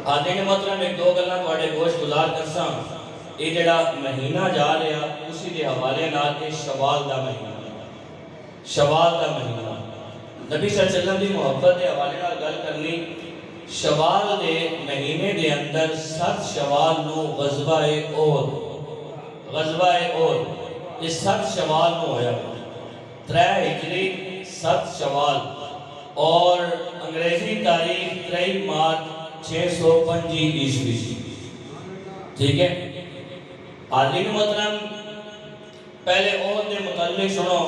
حاضرین محترم ایک دو گلاں تواڈے گوش گزار کرساں یہ جڑا مہینہ جا رہا اسی دے حوالے نال کہ شوال دا مہینہ شوال دا مہینہ نبی صلی اللہ علیہ وسلم دی محبت دے حوالے نال گل کرنی شوال دے مہینے دے اندر 7 شوال نو غزوہ احد یہ 7 شوال نو ہویا 3 ہجری 7 شوال اور انگریزی تاریخ 3 مارچ 605 عیسوی ٹھیک ہے حاضرین محترم پہلے احد دے متعلق سنو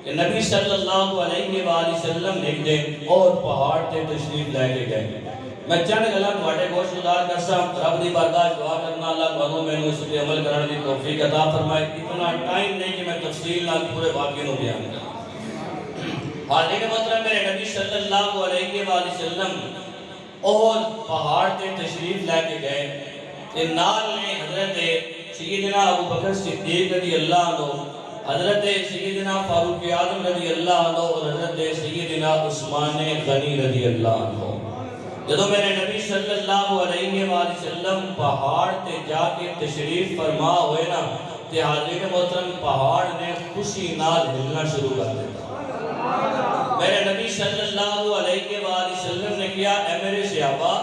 کہ نبی صلی اللہ علیہ وآلہ وسلم ایک دن احد پہاڑ تے تشریف لے کے گئے میں چند گلاں تواڈے گوش گزار کرساں رب دی بارگاہ دعا کرنا اللہ تعالیٰ مینوں اس تے عمل کرنے دی توفیق عطا فرمائے اتنا ٹائم نہیں کہ میں تفصیل نال پورے واقعے نو بیان کراں حاضرین محترم میرے نبی صلی اللہ علیہ وآلہ وسلم احد پہاڑ تے تشریف لے کے گئے تے نال نے حضرت سیدنا ابو بکر صدیق رضی اللہ عنہ حضرت سیدنا فاروق اعظم رضی اللہ عنہ اور حضرت سیدنا عثمان غنی رضی اللہ عنہ جدو میرے نبی صلی اللہ علیہ وآلہ وسلم پہاڑ تے جا کے تشریف فرما ہوئے نا تے حاضرین محترم پہاڑ نے خوشی نال ہلنا شروع کر دیتا میرے نبی صلی اللہ علیہ وآلہ وسلم نے کیا اے میرے صحابہ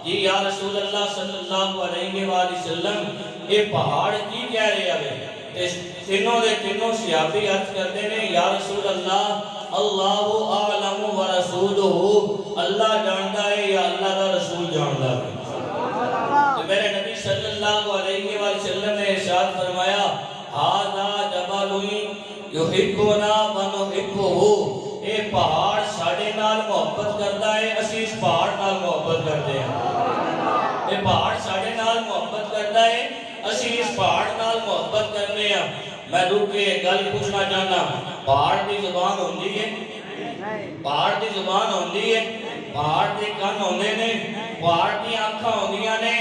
جی یا رسول اللہ صلی اللہ علیہ وآلہ وسلم یہ پہاڑ کی کہہ رہے ہیں تینوں صحابی عرض کرتے ہیں یا رسول اللہ اللہ اعلم و رسولہ اللہ جانتا ہے یا اللہ کا رسول جانتا ہے میرے نبی صلی اللہ علیہ وآلہ وسلم نے ارشاد فرمایا ھذا جبل یحبنا ونحبہ اے پہاڑ ساڑے نال محبت کرتا ہے اسی اس پہاڑ نال محبت کرتے ہیں اے پہاڑ ساڑے نال محبت کرتا ہے اسی اس پہاڑ نال محبت کرنے ہیں میں رک کے گل پوچھنا چاہنا پہاڑ دی زبان ہوندی ہے پہاڑ دی زبان ہوندی ہے پہاڑ دی کان ہوندے نے پہاڑ دی آنکھاں ہوندیاں نے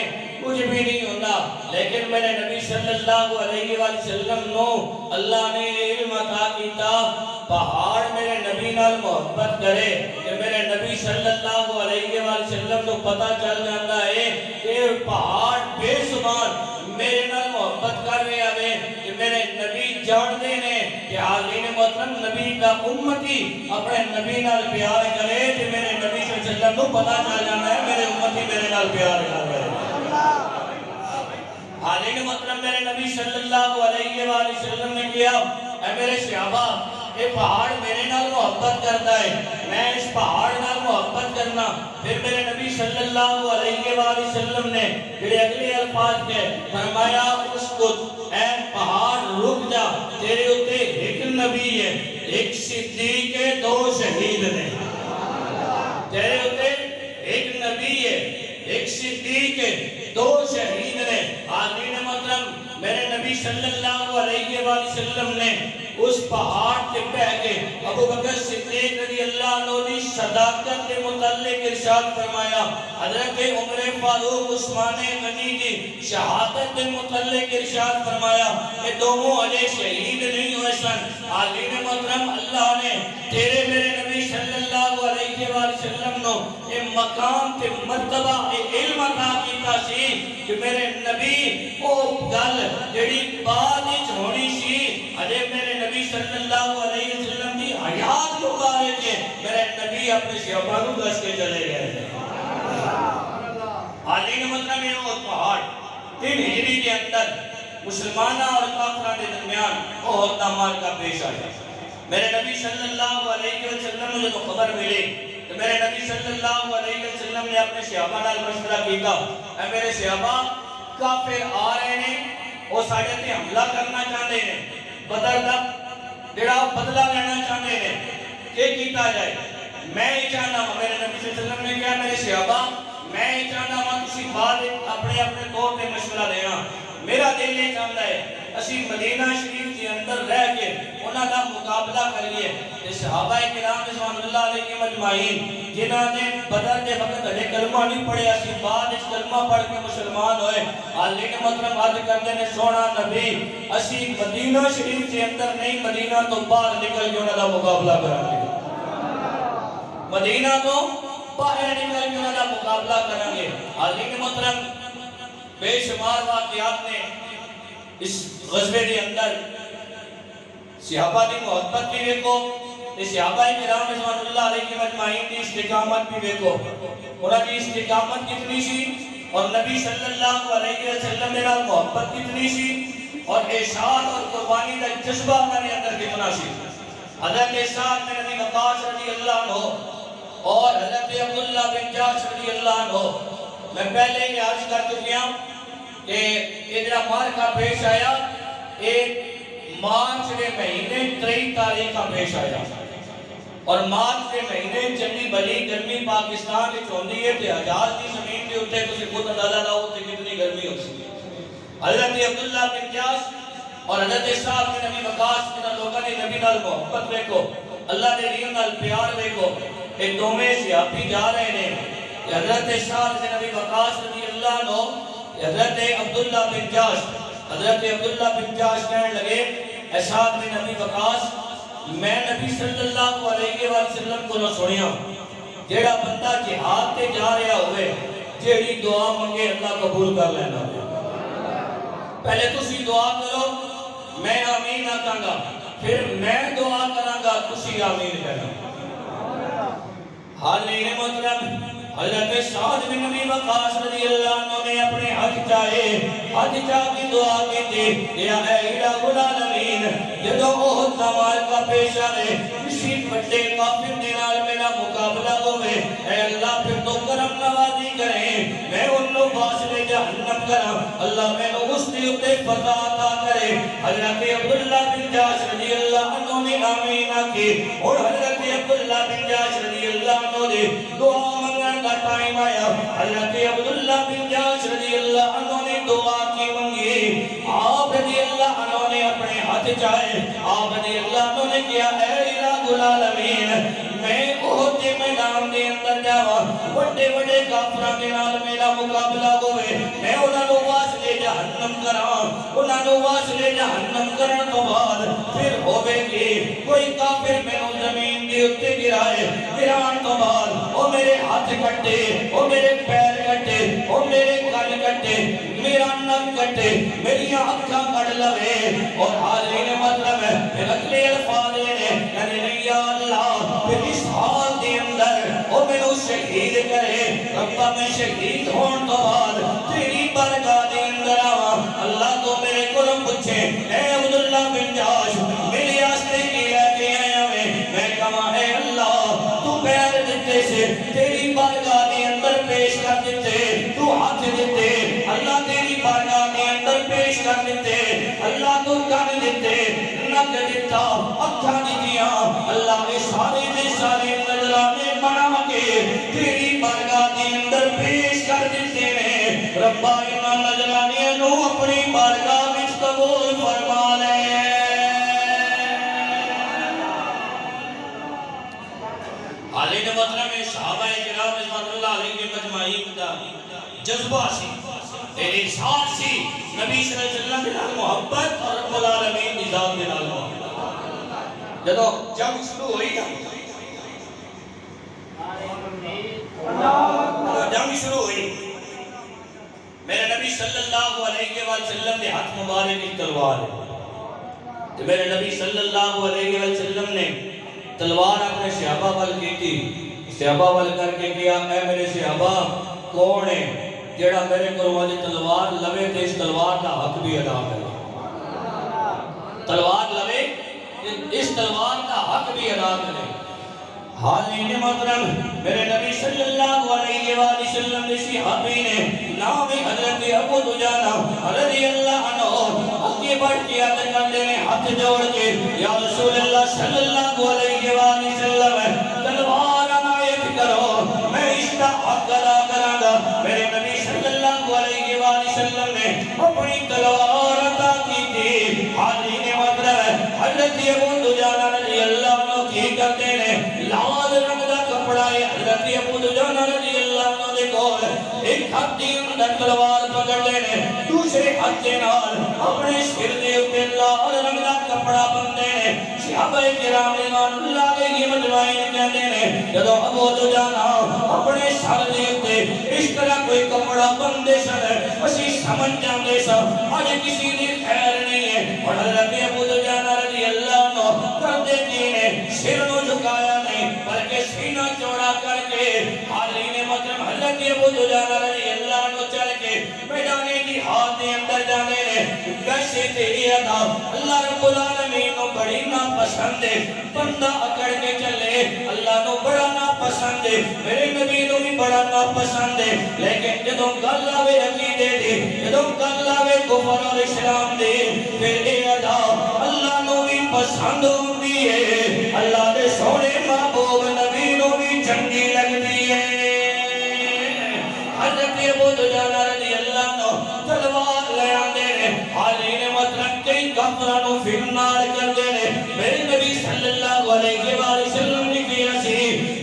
کچھ بھی نہیں ہوتا لیکن میرے نبی صلی اللہ علیہ وآلہ وسلم نو اللہ نے علم عطا کیتا پہاڑ میرے نبی نال محبت کرے کہ میرے نبی صلی اللہ علیہ وآلہ وسلم کو پتہ چل جاتا ہے کہ پہاڑ بے زبان میرے نال محبت کر رہے ہیں کہ میرے نبی جانتے ہیں کہ حاضرین محترم نبی کا امتی اپنے نبی نال پیار کرے کہ میرے نبی صلی اللہ علیہ وسلم کو پتہ چل جاتا ہے میرے امتی میرے نال پیار کر رہے ہیں حاضرین محترم میرے نبی صلی اللہ علیہ وآلہ وسلم نے کیا اے میرے صحابہ یہ پہاڑ میرے نال محبت کرتا ہے میں اس پہاڑ نال محبت کرنا پھر میرے نبی صلی اللہ علیہ وآلہ وسلم نے پھر اگلے الفاظ کے فرمایا اسکت اے پہاڑ رک جا تیرے اتے ایک نبی ہے ایک صدیق ہے 2 شہید نے تیرے اتے ایک نبی ہے ایک صدیق ہے 2 شہید نے حاضرین محترم میرے نبی صلی اللہ علیہ وآلہ وسلم نے اس پہاڑ کے پہ کے ابو بکر صدیق رضی اللہ عنہ دی صداقت کے متعلق ارشاد فرمایا حضرت عمر فاروق عثمان غنی کی شہادت کے متعلق ارشاد فرمایا کہ دونوں علی شہید نہیں ہوئے سن حاضرین محترم اللہ نے تیرے میرے نبی صلی اللہ علیہ وآلہ وسلم نو یہ مقام کے مرتبہ علم عطا کیتا سی کہ میرے نبی او گل جڑی بعد وچ ہونی سی اجے میرے نبی صلی اللہ علیہ وسلم کی حیات مبارک ہے میرے نبی اپنے صحابہ کو دس کے چلے گئے حاضرین محترم یہ وہ پہاڑ 3 ہجری کے اندر مسلمانہ اور کافرہ کے درمیان بہت دمار کا پیش آیا میرے نبی صلی اللہ علیہ وسلم نے جو خبر ملی کہ میرے نبی صلی اللہ علیہ وسلم نے اپنے صحابہ نال مشورہ کیتا اے میرے صحابہ کافر آ رہے ہیں وہ ساڑھے تے حملہ کرنا چاہتے ہیں بدر دا جڑا بدلہ لینا چاہتے ہیں کہ کیتا جائے میں ہی چاہنا ہوں میرے نبی صلی اللہ علیہ وسلم نے کہا میرے صحابہ میں ہی چاہنا ہوں کسی بعد اپنے طور پہ مشورہ دینا میرا دل یہ چاہتا ہے اسی مدینہ شریف کے اندر رہ کے انہاں دا مقابلہ کریے کہ صحابہ کرام رضوان اللہ علیہ مجمعین جنہاں نے بدر کے وقت ہجے کلمہ نہیں پڑھے اسی بعد اس کلمہ پڑھ کے مسلمان ہوئے حاضرین محترم عرض کرتے ہیں سونا نبی اسی مدینہ شریف کے اندر نہیں مدینہ تو باہر نکل کے انہاں دا مقابلہ کریں گے مدینہ تو باہر نکل کے انہاں دا مقابلہ کریں گے حاضرین محترم، بے شمار واقعات نے اس غزوے کے اندر صحابہ کی محبت بھی دیکھو، صحابہ کرام رضوان اللہ علیہ کی مجمعین کی استقامت بھی دیکھو، انہاں کی استقامت کتنی سی اور نبی صلی اللہ علیہ وسلم نے محبت کتنی سی اور احسان اور قربانی کا جذبہ ہمارے اندر کتنا سی۔ حضرت سعد بن ابی وقاص رضی اللہ عنہ اور حضرت عبداللہ بن جحش رضی اللہ عنہ، میں پہلے ہی عرض کر چکیا کہ ادھر مارکہ پیش آیا ایک مارچ کے مہینے 23 تاریخ کا پیش آیا اور مارچ کے مہینے چنگی بلی گرمی پاکستان کی چوندی ہے تے حجاز کی زمین کے اتنے کسی خود اندازہ نہ ہوتے کتنی گرمی ہو سکتی۔ حضرت عبداللہ بن جحش اور حضرت سعد بن ابی وقاص جنہاں لوگوں نے نبی نال محبت دیکھو، اللہ کے دین نال پیار دیکھو، ایک دوویں صحابی جا رہے ہیں کہ حضرت سعد بن ابی وقاص رضی اللہ عنہ، حضرت عبداللہ بن جحش، حضرت عبداللہ بن جحش کہنے لگے اے سعد بن ابی وقاص، میں نبی صلی اللہ علیہ وسلم کو نہ سنیا جیڑا بندہ جہاد تے جا رہا ہوئے جیڑی دعا منگے اللہ قبول کر لینا۔ پہلے تسی دعا کرو، میں آمین آکاں گا، پھر میں دعا کراں گا، تسی آمین کہنا۔ حاضرین محترم، حضرت سعد بن ابی وقاص رضی اللہ عنہ نے اپنے حج چاہ کی دعا کی تھی، یا اے الہ العالمین، جدو احد کا معرکہ پیش آئے، کسی بڑے کافر کے نال میرا مقابلہ ہوئے، اے اللہ پھر تو کرم نوازی کریں، میں انہوں فاصلے جہنم کرم، اللہ میں نے اس دی اتے فتح عطا کرے۔ حضرت عبداللہ بن جحش رضی اللہ عنہ نے آمین آکی اور حضرت عبداللہ بن جحش رضی اللہ عنہ نے دعا منگن کا ٹائم آیا۔ حضرت عبداللہ بن جحش رضی اللہ عنہ نے دعا کی منگی، آپ رضی اللہ عنہ نے اپنے ہاتھ چاہے، آپ رضی اللہ عنہ نے کیا اے الہ العالمین، میں احد کے میدان کے اندر جاوا، بڑے بڑے کافروں کے نال میرا مقابلہ ہوئے، میں انہاں نوں واسطے جہنم کراں، انہاں نوں واسطے جہنم کرن تو بعد پھر ہوے گی کوئی کافر مینوں زمین دے اُتے گرائے، گران تو بعد او میرے ہاتھ کٹے، او میرے پیر کٹے، او میرے کان کٹے، میرا نک کٹے، میری آنکھاں کٹ لوے، اور حاضرین مطلب ہے پھر اگلے الفاظ نے یعنی نہیں یا اللہ پھر اس حال دے اندر او مینوں شہید کرے، ربا میں شہید ہون تو بعد تیری برگاہ دے اندر آواں، اللہ تو میرے کو پوچھے اے عبداللہ بن جحش میرے واسطے کی لے کے آیا میں کہاں اے اللہ تو پیر دیتے سے تیری بارگاہ کے اندر پیش کر دیتے، تو ہاتھ دیتے اللہ تیری بارگاہ کے اندر پیش کر دیتے، اللہ تو کان دیتے نک دیتا اکھاں دیتیاں، اللہ نے سارے نظرانے بنا کے تیری بارگاہ کے اندر پیش کر دیتے ہیں، ربا انہاں نظرانے نو اپنی بارگاہ وچ قبول فرما لے۔ حالین مطلب صحابہ کرام رضوان اللہ علیہ کے مجمعین کا جذبہ سی، احساس سی، نبی صلی اللہ علیہ وسلم کے نال محبت اور رب العالمین کی ذات کے نال محبت۔ جدو جنگ شروع ہوئی نا، جنگ شروع ہوئی، میرے نبی صلی اللہ علیہ وسلم نے ہاتھ مبارک کی تلوار ہے، میرے نبی صلی اللہ علیہ وسلم نے تلوار اپنے صحابہ وال کی تھی، صحابہ وال کر کے کیا اے میرے صحابہ کون ہے جیڑا میرے قربانی تلوار لوے تے اس تلوار کا حق بھی ادا کرے، تلوار لوے اس تلوار کا حق بھی ادا کرے۔ حاضرین محترم، میرے نبی صلی اللہ علیہ وسلم نے صحابی نے نام حضرت ابو دجانہ رضی اللہ عنہ آگے بڑھ کے عرض کرتے ہیں ہاتھ جوڑ کے یا رسول اللہ صلی اللہ علیہ وسلم تلوار عنایت کرو، میں اس کا حق ادا کراں گا۔ میرے نبی صلی اللہ علیہ وسلم نے اپنی تلوار عطا کی تھی۔ حاضرین محترم، حضرت ابو دجانہ رضی اللہ عنہ کی کرتے ہیں لال رنگ دا کپڑا ہے، حضرت ابو دجانہ رضی اللہ عنہ دے کول ایک ہاتھ دی اندر تلوار پکڑ لینے، دوسرے ہاتھ دے نال اپنے سر دے اوپر لال رنگ دا کپڑا بندے نے۔ صحابہ کرام رضوان اللہ علیہ مجمعین کہتے ہیں جدوں ابو دجانہ اپنے سر دے اوپر اس طرح کوئی کپڑا بندے سن اسی سمجھ جاندے سا اج کسی دی خیر نہیں ہے اور حضرت ابو دجانہ رضی اللہ عنہ کردے کی نے سر نو جھکایا نہیں بلکہ سینہ چوڑا کر کے حالین مطلب حضرت ابو دجانہ رضی اللہ عنہ چل کے میدان جہاد دے اندر جانے نے کیسے تیری ادا اللہ رب العالمین نو بڑی ناپسند ہے بندہ اکڑ کے چلے اللہ نو بڑا ناپسند ہے میرے نبی نو بھی بڑا ناپسند ہے لیکن جدوں گل آوے عقیدے دی جدوں گل آوے کفر اور اسلام دی پھر اے ادا اللہ نو بھی پسند ہوندی ہے اللہ دے سونے محبوب نبی نو بھی چنگی لگدی ہے حضرت ابو دجانہ رضی اللہ عنہ تلوار لے آندے نے حالین مطلب کئی کافرانو پھر نار کر دے نے میرے نبی صلی اللہ علیہ وآلہ وسلم نے کیا سی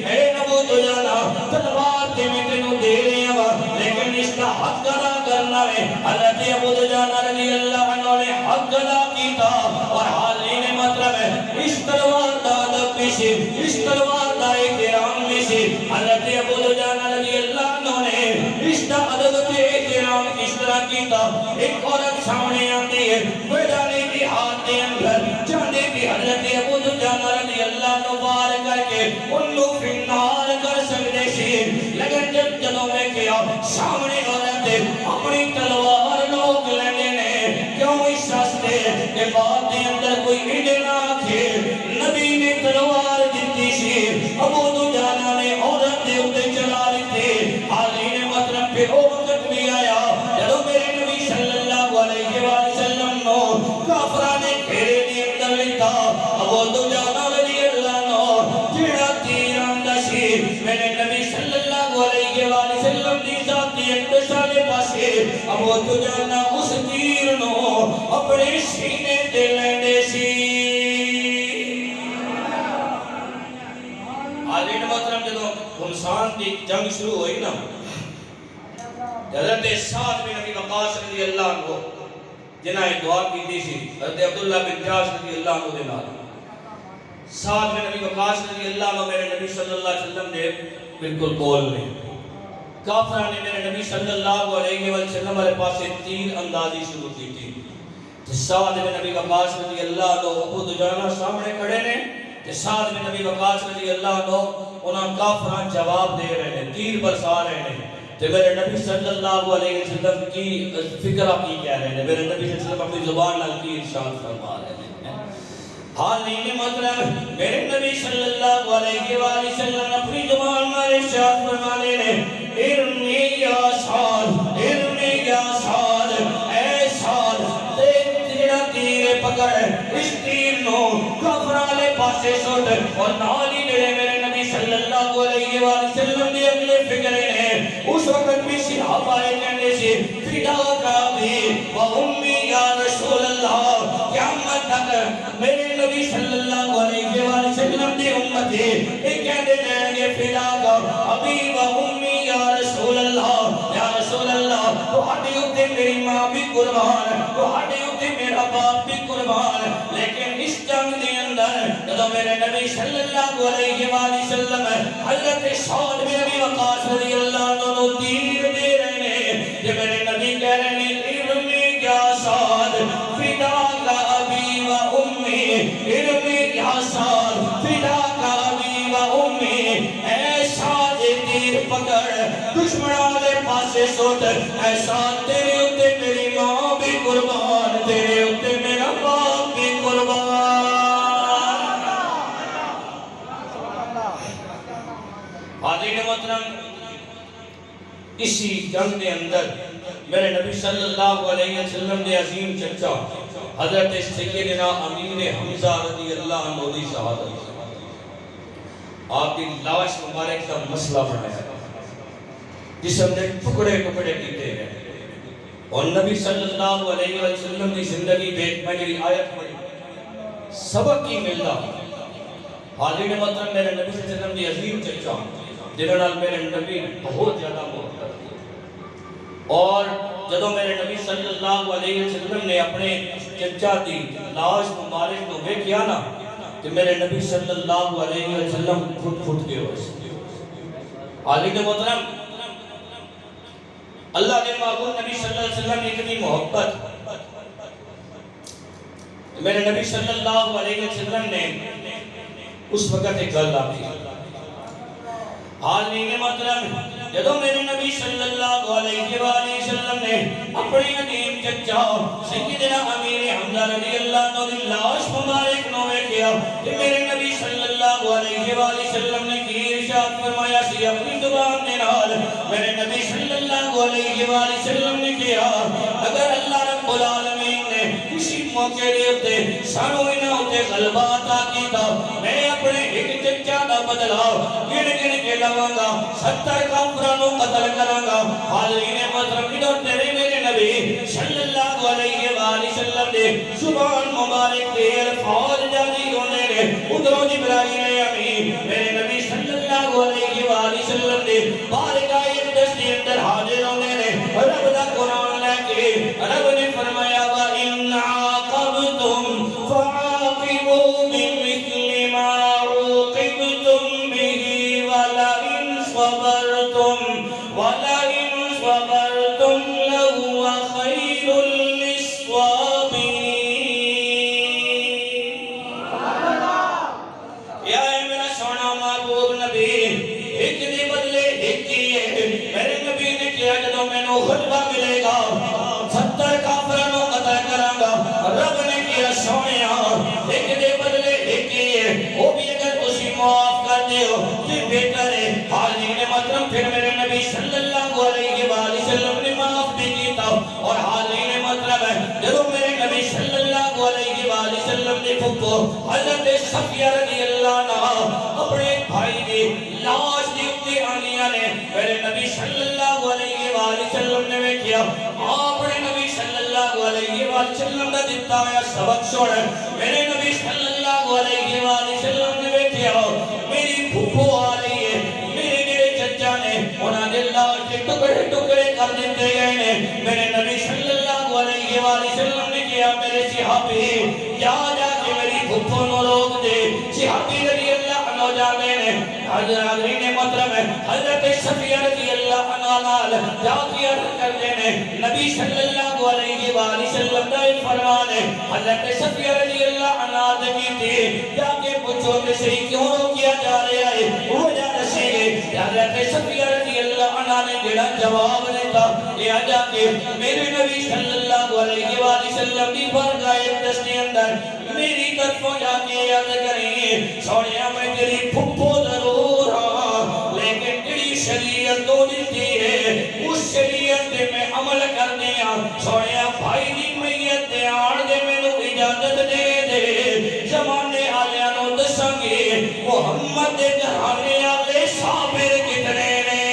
اے ابو دجانہ تلوار تے میں تینوں دے رہے ہیں لیکن اس کا حق ادا کرنا ہے حضرت ابو دجانہ رضی اللہ عنہ نے حق ادا کیتا اور حالین مطلب ہے اس تلوار دا ادب بھی سی اس تلوار دا احترام بھی سی حضرت ابو دجانہ رضی اللہ عنہ نے اس دا ادب تے احترام کس طرح کیتا ایک عورت سامنے آتی ہے میدان جہاد دے اندر جانے کی حضرت ابو دجانہ رضی اللہ عنہ وار کر کے ان لوگ فنار کر سکتے سی لیکن جب جدوں میں کیا سامنے عورت اپنی تلوار لوگ لینے نے کیوں اس راستے کہ بعد دے اندر کوئی انڈے نہ آکھے نبی نے تلوار دیتی سی ابو دجانہ نے عورت دے اتے چلا دیتے حالین مطلب پہ وہ وقت بھی آیا جدو میرے نبی صلی اللہ علیہ وآلہ وسلم نو کافرانے گھیرے دی اندر لیتا ابو دجانہ رضی اللہ عنہ جڑا تیر آندہ سی میرے نبی صلی اللہ علیہ وآلہ وسلم دی ذاتی انتشال پاسے ابو دجانہ اس تیر نو اپنے سینے دے لیندے سی حالین مطلب جدو خمسان دی جنگ شروع ہوئی نا حضرت سعد بن ابی وقاص رضی اللہ عنہ جنہاں ایک دعا کی دی سی حضرت عبداللہ بن جاش رضی اللہ عنہ دے نال سعد بن ابی وقاص رضی اللہ عنہ میرے نبی صلی اللہ علیہ وسلم دے بالکل کول میں کافران نے میرے نبی صلی اللہ علیہ وسلم والے پاسے تیر اندازی شروع کی تھی سعد بن ابی وقاص رضی اللہ عنہ ابو دجانہ سامنے کھڑے نے سعد بن ابی وقاص رضی اللہ عنہ انہاں کافران جواب دے رہے ہیں تیر برسا رہے ہیں تو میرے نبی صلی اللہ علیہ وسلم کی فکرہ کی کہہ رہے ہیں میرے نبی صلی اللہ علیہ وسلم اپنی زبان نال کی ارشاد فرما رہے ہیں حال نہیں مطلب میرے نبی صلی اللہ علیہ وآلہ وسلم اپنی زبان نال ارشاد فرما رہے ہیں ارنی یا سعد ارنی یا سعد اے سعد تیرا تیر پکڑ اس تیر نو کافرالے پاسے سوٹ اور نالی جڑے میرے نبی صلی اللہ علیہ وآلہ وسلم دی اگلے فکرے نے اس وقت بھی صحابہ کہنے سے فدا کا بھی و امی یا رسول اللہ قیامت تک میرے نبی صلی اللہ علیہ وآلہ وسلم دی امتی ایک کہنے جائیں گے فدا کا ابھی و امی یا رسول اللہ تو ہٹی ہوتے میری ماں بھی قربان تو ہٹی ہوتے میرا باپ بھی قربان لیکن اس جنگ دے اندر جب میرے نبی صلی اللہ علیہ وآلہ وسلم حضرت سعد بن ابی وقاص رضی اللہ عنہ تیر دے رہے ہیں کہ میرے نبی کہہ رہے ہیں ارمی یا سعد فدا کا ابی و امی ارمی یا سعد فدا کا ابی و امی اے سعد تیر پکڑ دشمنوں دے پاسے سوٹ اے سعد تیرے اتے میری ماں بھی قربان تیرے اتے میرا باپ بھی قربان حاضرین محترم اسی جنگ کے اندر میرے نبی صلی اللہ علیہ وسلم دے عظیم چچا حضرت سیدنا امیر حمزہ رضی اللہ عنہ دی شہادت آپ کی لاش مبارک کا مسئلہ بنایا جسم نے ٹکڑے ٹکڑے کیتے ہیں اور نبی صلی اللہ علیہ وسلم کی زندگی دیکھ میں جی آیت پڑھی سبق کی ملتا حاضرین محترم میرے نبی صلی اللہ علیہ وسلم دی عظیم چچا جنہوں میرے نبی بہت زیادہ محبت کرتے اور جدو میرے نبی صلی اللہ علیہ وسلم نے اپنے چچا دی لاش مبارک کو دیکھیا نا کہ میرے نبی صلی اللہ علیہ وسلم پھٹ پھٹ کے ہوئے حاضرین محترم اللہ کے محبوب نبی صلی اللہ علیہ وسلم کی اتنی محبت، میرے نبی صلی اللہ علیہ وسلم نے اس وقت ایک گل آتی حالین مطلب جدو میرے نبی صلی اللہ علیہ وآلہ وسلم نے اپنی عظیم چچا سیدنا امیر حمزہ رضی اللہ عنہ دی لاش مبارک نوے کیا کہ میرے نبی صلی اللہ علیہ وآلہ وسلم نے کی ارشاد فرمایا سی اپنی زبان نے نال میرے نبی صلی اللہ علیہ وآلہ وسلم نے کیا اگر اللہ رب العالمین نے کسی موقع دے ہوتے سانو انہاں ہوتے غلبہ عطا کیتا میں اپنے ایک چچا دا بدلا گن گن کے لواں گا 70 کافرانوں قتل کراں گا حالین محترم ادھر تیرے میرے نبی صلی اللہ علیہ وآلہ وسلم دے زبان مبارک دے الفاظ جاری ہونے نے ادھروں جبرائیل امین میرے نبی صلی اللہ علیہ وآلہ وسلم دے بارگاہ اقدس دے اندر حاضر ہونے نے رب دا قرآن لے کے رب نے فرمایا وَإِنْ عَاقَبْتُمْ فَعَاقِبُوا بِمِثْلِ مَا عُوقِبْتُمْ بِهِ وَلَئِنْ صَبَرْتُمْ لَهُوَ خَيْرٌ لِلصَّابِرِينَ یا اے میرا سونا محبوب نبی ایک دے بدلے ایک کیے میرے نبی نے کیا جدو میں نو خطبہ ملے گا 70 کافرانوں قتل کروں گا رب نے کیا سونیا ایک دے بدلے ایک کیے وہ بھی اگر اسی معاف کر دے ہو پھر بہتر ہے حالین مطلب پھر میرے نبی صلی اللہ علیہ وآلہ وسلم نے معاف بھی کیتا اور حالین مطلب ہے جدو میرے نبی صلی اللہ علیہ وآلہ وسلم نے پھپو حضرت صفیہ رضی اللہ عنہ اپنے بھائی دی لاش دی اپنی آنیاں نے میرے نبی صلی اللہ علیہ وآلہ وسلم نے میں کیا اپنے نبی صلی اللہ علیہ وآلہ وسلم نے دیتا ہے سبق چھوڑ میرے نبی صلی اللہ علیہ وآلہ وسلم نے میں کیا میری پھپو آ رہی ہے میرے میرے چچا نے انہاں دے لاش کے ٹکڑے ٹکڑے کر دیتے گئے نے میرے نبی صلی اللہ علیہ وآلہ وسلم نے کیا میرے صحابی جا کے میری پھپو نو روک دے صحابی رضی اللہ عنہ جانے نے حضرت محترم ہے حضرت صفیہ رضی اللہ عنہ نال جا کے عرض کر دینے نبی صلی اللہ علیہ وآلہ وسلم دا فرمان ہے حضرت صفیہ رضی اللہ عنہ دکی تھی جا کے پوچھو کہ صحیح کیوں روکیا جا رہا ہے وجہ دسے گے حضرت صفیہ رضی اللہ عنہ نے جڑا جواب دیتا یہ جا کے میرے نبی صلی اللہ علیہ وآلہ وسلم دی بارگاہ اقدس کے اندر میری طرفوں جا کے عرض کریں سونیا میں تیری پھپھو ضرور ہاں لیکن تیری شریعت تو دیتی ہے اس شریعت دے میں عمل کر دیا سونیا بھائی دی میت دے آن دے میں نو اجازت دے دے زمانے آلیاں نو دساں گے محمد دے گھرانے آلے صابر کتنے نے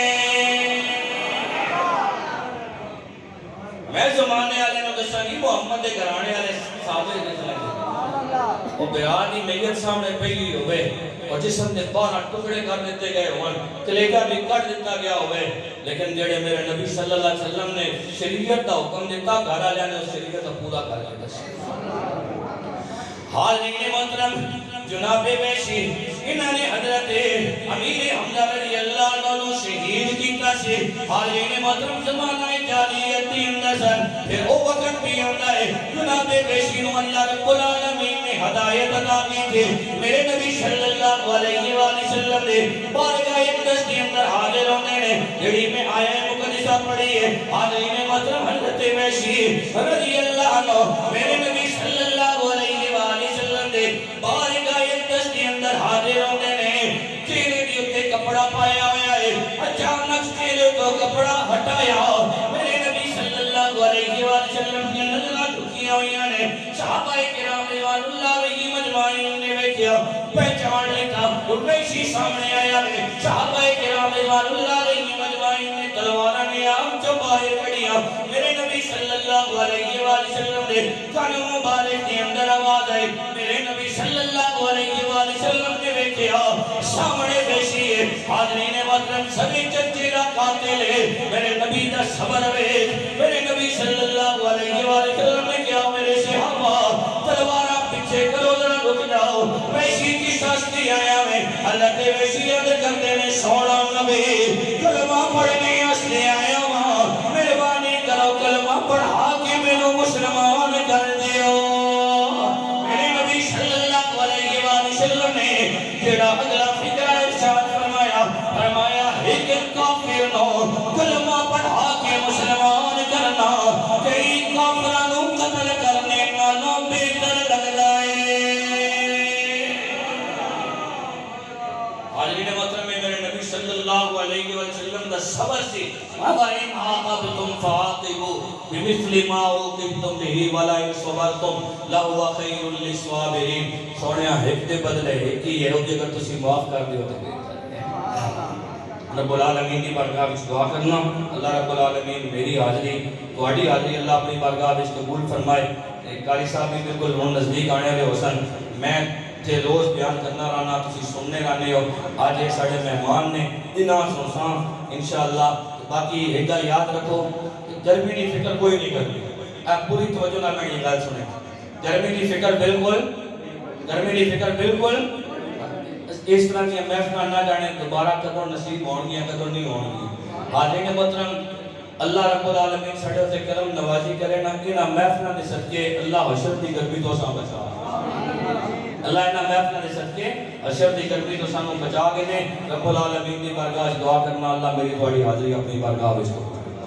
میں زمانے آلے نو دساں گی محمد دے گھرانے آلے صابر کتنے نے وہ بیانی میت سامنے پہلی ہوئے اور جسم دے 12 ٹکڑے کر دیتے گئے ہوئے کلیجہ بھی کٹ دیتا گیا ہوئے لیکن جڑے میرے نبی صلی اللہ علیہ وسلم نے شریعت دا حکم دیتا گھر آلیاں نے اس شریعت دا پورا کر دیتا حالین محترم جناب ویشی انہوں نے حضرت امیر حمزہ رضی اللہ عنہ شہید کیتا سے حالین محترم زمانہ جالیت دی اندر پھر او وقت بھی ہوتا ہے جناب ویشی نو اللہ رب العالمین نے ہدایت عطا کی تھی میرے نبی صلی اللہ علیہ وآلہ وسلم نے بارگاہ اقدس کے اندر حاضر ہونے نے جڑی میں آیہ مقدسہ پڑھی ہے حالین محترم حضرت ویشی رضی اللہ عنہ میرے نبی صلی اللہ علیہ وآلہ وسلم نے بارگاہ اقدس کے اندر حاضر ہونے نے چہرے بھی اتے کپڑا پایا ہوا ہے اچانک چہرے کو کپڑا ہٹایا میرے نبی صلی اللہ علیہ وآلہ وسلم کی نظرہ ڈھکیاں ہوئی نے صحابہ کرام رضوان اللہ علیہ مجمعین نے بیٹھیا پہچان لیتا ویشی سامنے آیا ہے صحابہ کرام رضوان اللہ علیہ مجمعین نے تلوارہ نے آم جو باہر کڑیا میرے نبی صلی اللہ علیہ وآلہ وسلم نے کانوں مبارک کے اندر آواز آئی میرے نبی صلی اللہ علیہ وآلہ وسلم نے بیٹھیا سامنے بیشی ہے حاضرین محترم سبھی چچیرہ قاتل ہے میرے نبی دا صبر ویج میرے نبی صلی اللہ علیہ وآلہ وسلم نے کیا میرے صحابہ تلوارہ پیچھے کرو ذرا رک جاؤ ویشی کی سستی آیا میں حضرت ویشی عرض کرتے نے سونا نبی کلمہ پڑھنے اس لے آیا وہاں میرے وَإِنْ عَاقَبْتُمْ فَعَاقِبُوا بِمِثْلِ مَا عُوقِبْتُمْ بِهِ وَلَئِنْ صَبَرْتُمْ لَهُوَ خَيْرٌ لِلصَّابِرِينَ سونیا ایک دے بدلے ایک ہی ہے کہ اگر تسی معاف کر دیو تو رب العالمین کی بارگاہ وچ دعا کرنا اللہ رب العالمین میری حاضری تہاڈی حاضری اللہ اپنی بارگاہ وچ قبول فرمائے قاری صاحب بھی بالکل ہن نزدیک آنے والے حسن میں تھے روز بیان کرنا رہنا تسی سننے رہنے ہو آج یہ ساڑھے مہمان نے انہاں سنساں انشاءاللہ باقی ایک گل یاد رکھو گرمی کی فکر کوئی نہیں کرنی آپ پوری توجہ نہ میں یہ گل سنیں گرمی کی فکر بالکل اس طرح کی محفل نہ جانے دوبارہ قدر نصیب ہونگی قدر نہیں ہونگی حاضرین محترم اللہ رب العالمین سڑے سے کرم نوازی کرے نہ کہ نہ محفل نے صدقے اللہ حشر کی گرمی تو ساں بچا اللہ انہاں محفل نے صدقے حشر کی گرمی تو سانوں بچا گئے رب العالمین کی بارگاہ دعا کرنا اللہ میری تھوڑی حاضری اپنی بارگاہ وچ